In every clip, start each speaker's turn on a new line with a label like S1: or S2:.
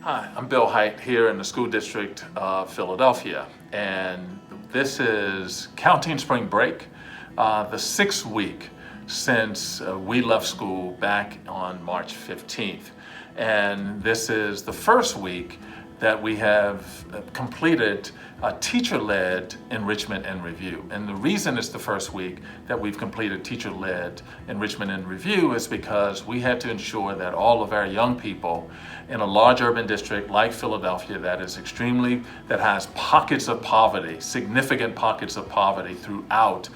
S1: Hi, I'm Bill Hite here in the School District of Philadelphia, and this is counting spring break, the sixth week since we left school back on March 15th. And this is the first week that we have completed teacher-led enrichment and review. And the reason it's the first week that we've completed teacher-led enrichment and review is because we had to ensure that all of our young people in a large urban district like Philadelphia that has pockets of poverty, significant pockets of poverty throughout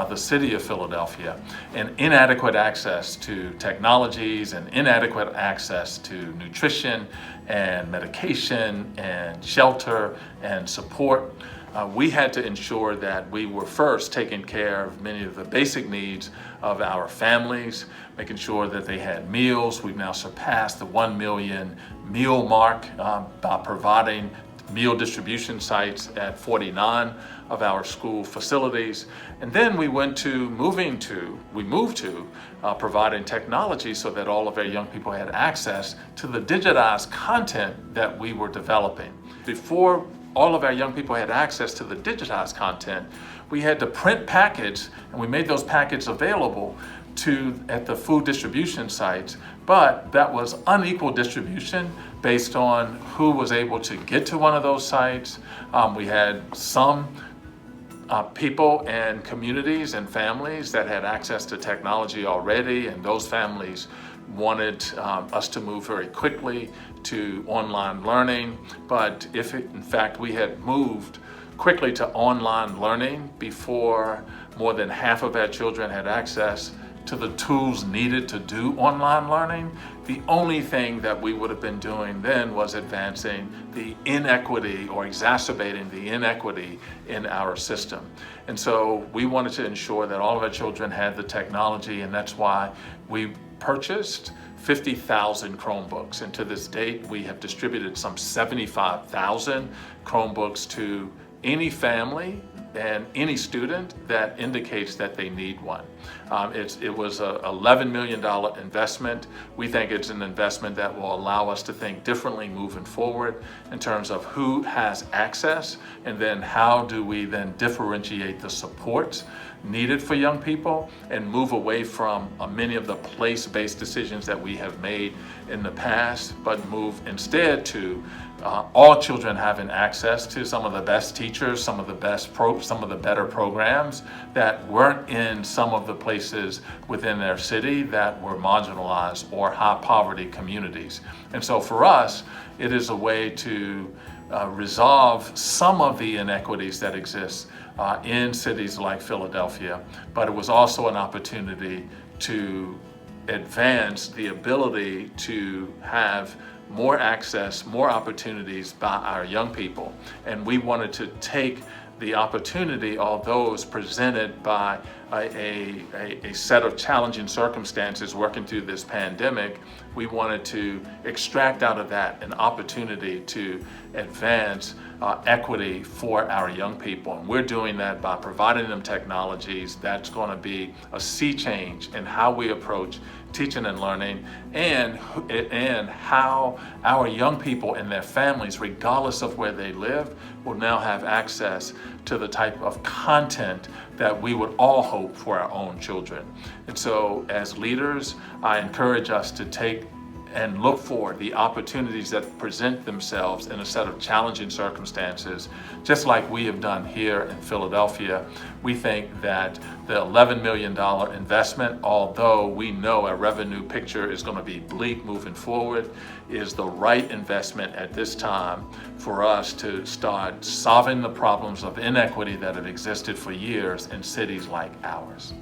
S1: the city of Philadelphia, and inadequate access to technologies and inadequate access to nutrition and medication and shelter and support. We had to ensure that we were first taking care of many of the basic needs of our families, making sure that they had meals. We've now surpassed the 1 million meal mark by providing meal distribution sites at 49 of our school facilities. And then we moved to providing technology so that all of our young people had access to the digitized content that we were developing. Before all of our young people had access to the digitized content, we had to print packets, and we made those packets available at the food distribution sites, but that was unequal distribution based on who was able to get to one of those sites. We had some people and communities and families that had access to technology already, and those families wanted us to move very quickly to online learning. But in fact we had moved quickly to online learning before more than half of our children had access to the tools needed to do online learning, the only thing that we would have been doing then was advancing the inequity or exacerbating the inequity in our system. And so we wanted to ensure that all of our children had the technology, and that's why we purchased 50,000 Chromebooks. And to this date, we have distributed some 75,000 Chromebooks to any family and any student that indicates that they need one. It was a $11 million investment. We think it's an investment that will allow us to think differently moving forward in terms of who has access, and then how do we then differentiate the supports needed for young people and move away from many of the place-based decisions that we have made in the past, but move instead to all children having access to some of the best teachers, some of the better programs that weren't in some of the places within their city that were marginalized or high poverty communities. And so for us, it is a way to resolve some of the inequities that exist in cities like Philadelphia, but it was also an opportunity to advance the ability to have more access, more opportunities by our young people. And we wanted to take the opportunity, although it was presented by a set of challenging circumstances working through this pandemic, we wanted to extract out of that an opportunity to advance equity for our young people. And we're doing that by providing them technologies that's going to be a sea change in how we approach teaching and learning, and how our young people and their families, regardless of where they live, will now have access to the type of content that we would all hope for our own children. And so as leaders, I encourage us to take and look for the opportunities that present themselves in a set of challenging circumstances, just like we have done here in Philadelphia. We think that the $11 million investment, although we know our revenue picture is going to be bleak moving forward, is the right investment at this time for us to start solving the problems of inequity that have existed for years in cities like ours.